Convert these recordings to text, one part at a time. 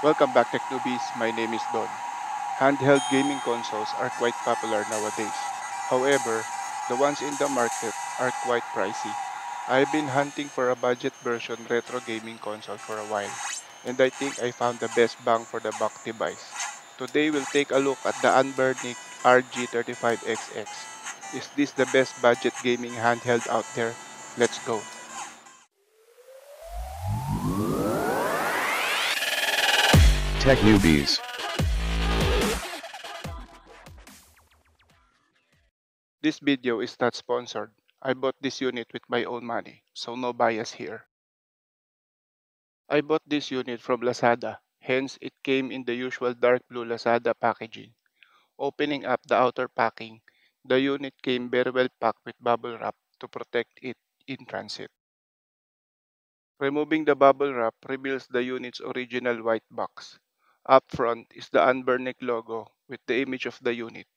Welcome back, Tech Newbies. My name is Don. Handheld gaming consoles are quite popular nowadays. However, the ones in the market are quite pricey. I've been hunting for a budget version retro gaming console for a while, and I think I found the best bang for the buck device. Today we'll take a look at the Anbernic RG35XX. Is this the best budget gaming handheld out there? Let's go. Tech Newbies. This video is not sponsored. I bought this unit with my own money, so no bias here. I bought this unit from Lazada, hence it came in the usual dark blue Lazada packaging. Opening up the outer packing, the unit came very well packed with bubble wrap to protect it in transit. Removing the bubble wrap reveals the unit's original white box. Up front is the Anbernic logo with the image of the unit,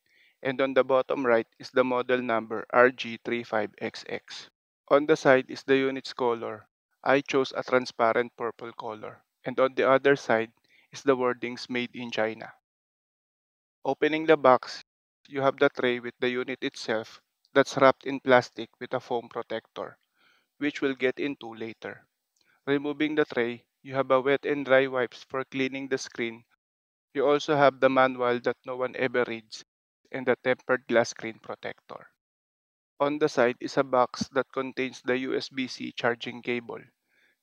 and on the bottom right is the model number RG35XX. On the side is the unit's color. I chose a transparent purple color. And on the other side is the wordings made in China. Opening the box, you have the tray with the unit itself that's wrapped in plastic with a foam protector, which we'll get into later. Removing the tray, you have a wet and dry wipes for cleaning the screen. You also have the manual that no one ever reads and the tempered glass screen protector. On the side is a box that contains the USB-C charging cable.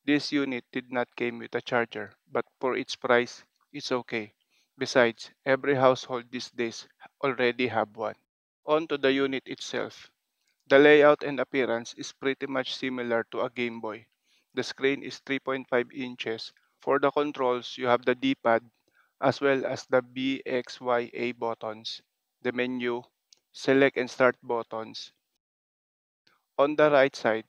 This unit did not come with a charger, but for its price, it's okay. Besides, every household these days already have one. On to the unit itself. The layout and appearance is pretty much similar to a Game Boy. The screen is 3.5 inches. For the controls, you have the D-pad as well as the B, X, Y, A buttons, the menu, select and start buttons. On the right side,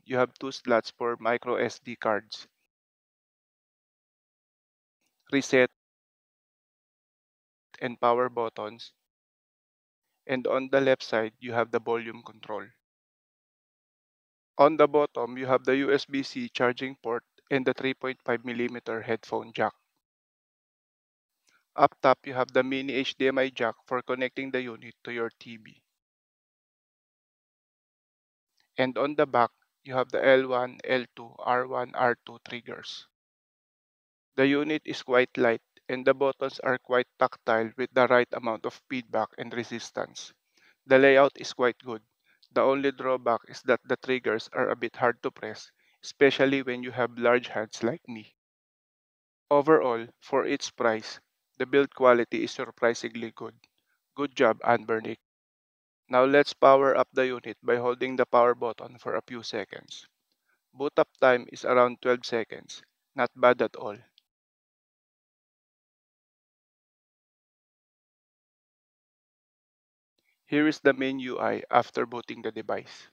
you have two slots for micro SD cards, reset and power buttons, and on the left side, you have the volume control. On the bottom, you have the USB-C charging port and the 3.5mm headphone jack. Up top, you have the mini HDMI jack for connecting the unit to your TV. And on the back, you have the L1, L2, R1, R2 triggers. The unit is quite light and the buttons are quite tactile with the right amount of feedback and resistance. The layout is quite good. The only drawback is that the triggers are a bit hard to press, especially when you have large hands like me. Overall, for its price, the build quality is surprisingly good. Good job, Anbernic. Now let's power up the unit by holding the power button for a few seconds. Boot up time is around 12 seconds. Not bad at all. Here is the main UI after booting the device.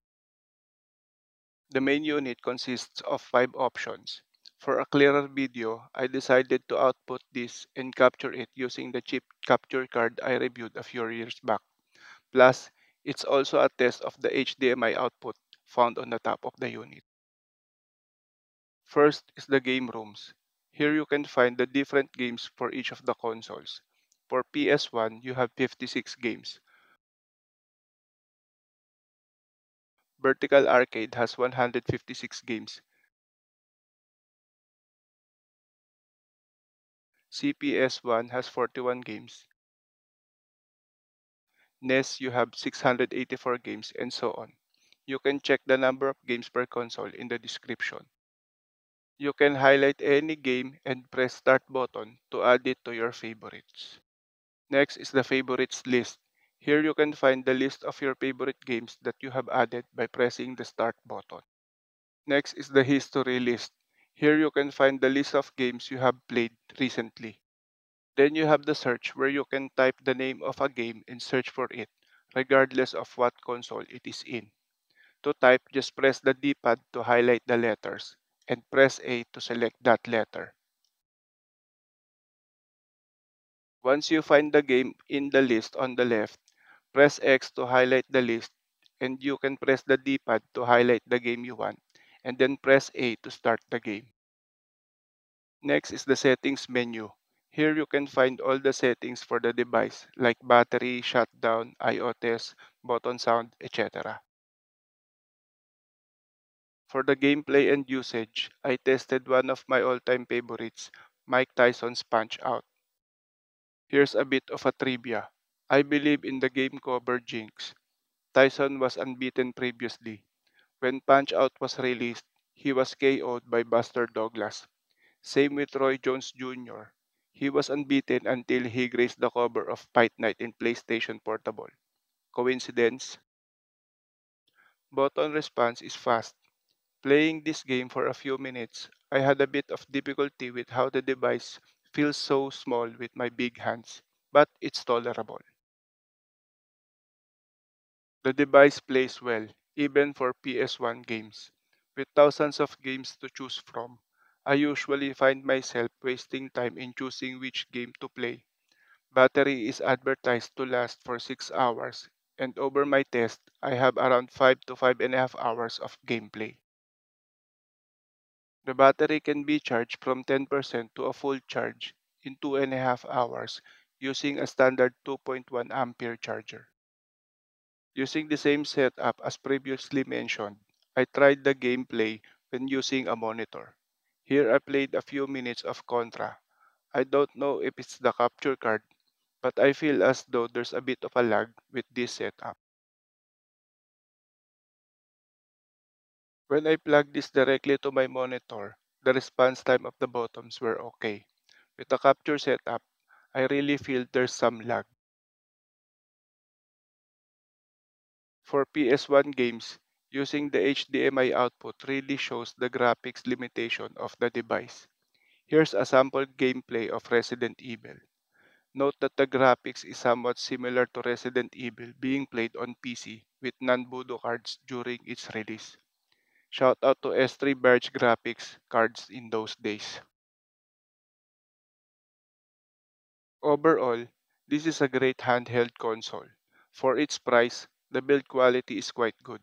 The main unit consists of 5 options. For a clearer video, I decided to output this and capture it using the chip capture card I reviewed a few years back. Plus, it's also a test of the HDMI output found on the top of the unit. First is the game rooms. Here you can find the different games for each of the consoles. For PS1, you have 56 games. Vertical Arcade has 156 games. CPS1 has 41 games. NES, you have 684 games, and so on. You can check the number of games per console in the description. You can highlight any game and press start button to add it to your favorites. Next is the favorites list. Here you can find the list of your favorite games that you have added by pressing the start button. Next is the history list. Here you can find the list of games you have played recently. Then you have the search where you can type the name of a game and search for it, regardless of what console it is in. To type, just press the D-pad to highlight the letters and press A to select that letter. Once you find the game in the list on the left, press X to highlight the list and you can press the D-pad to highlight the game you want and then press A to start the game. Next is the settings menu. Here you can find all the settings for the device like battery, shutdown, IOTS, button sound, etc. For the gameplay and usage, I tested one of my all-time favorites, Mike Tyson's Punch Out. Here's a bit of a trivia. I believe in the game cover jinx. Tyson was unbeaten previously. When Punch Out was released, he was KO'd by Buster Douglas. Same with Roy Jones Jr. He was unbeaten until he graced the cover of Fight Night in PlayStation Portable. Coincidence? Button response is fast. Playing this game for a few minutes, I had a bit of difficulty with how the device feels so small with my big hands, but it's tolerable. The device plays well, even for PS1 games. With thousands of games to choose from, I usually find myself wasting time in choosing which game to play. Battery is advertised to last for 6 hours, and over my test, I have around 5 to 5.5 hours of gameplay. The battery can be charged from 10% to a full charge in 2.5 hours using a standard 2.1 ampere charger. Using the same setup as previously mentioned, I tried the gameplay when using a monitor. Here I played a few minutes of Contra. I don't know if it's the capture card, but I feel as though there's a bit of a lag with this setup. When I plugged this directly to my monitor, the response time of the buttons were okay. With the capture setup, I really feel there's some lag. For PS1 games, using the HDMI output really shows the graphics limitation of the device. Here's a sample gameplay of Resident Evil. Note that the graphics is somewhat similar to Resident Evil being played on PC with non-Voodoo cards during its release. Shout out to S3 Barge graphics cards in those days. Overall, this is a great handheld console. For its price, the build quality is quite good.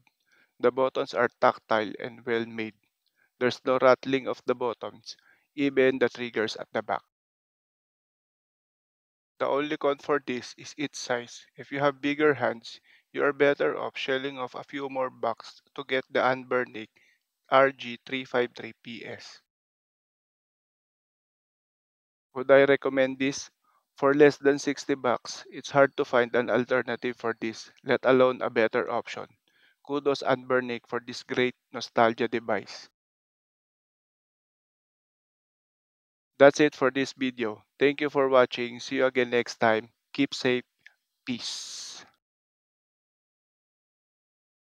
The buttons are tactile and well made. There's no rattling of the buttons, even the triggers at the back. The only con for this is its size. If you have bigger hands, you are better off shelling off a few more bucks to get the Anbernic RG353PS. Would I recommend this? For less than 60 bucks, it's hard to find an alternative for this, let alone a better option. Kudos Anbernic for this great nostalgia device. That's it for this video. Thank you for watching. See you again next time. Keep safe. Peace.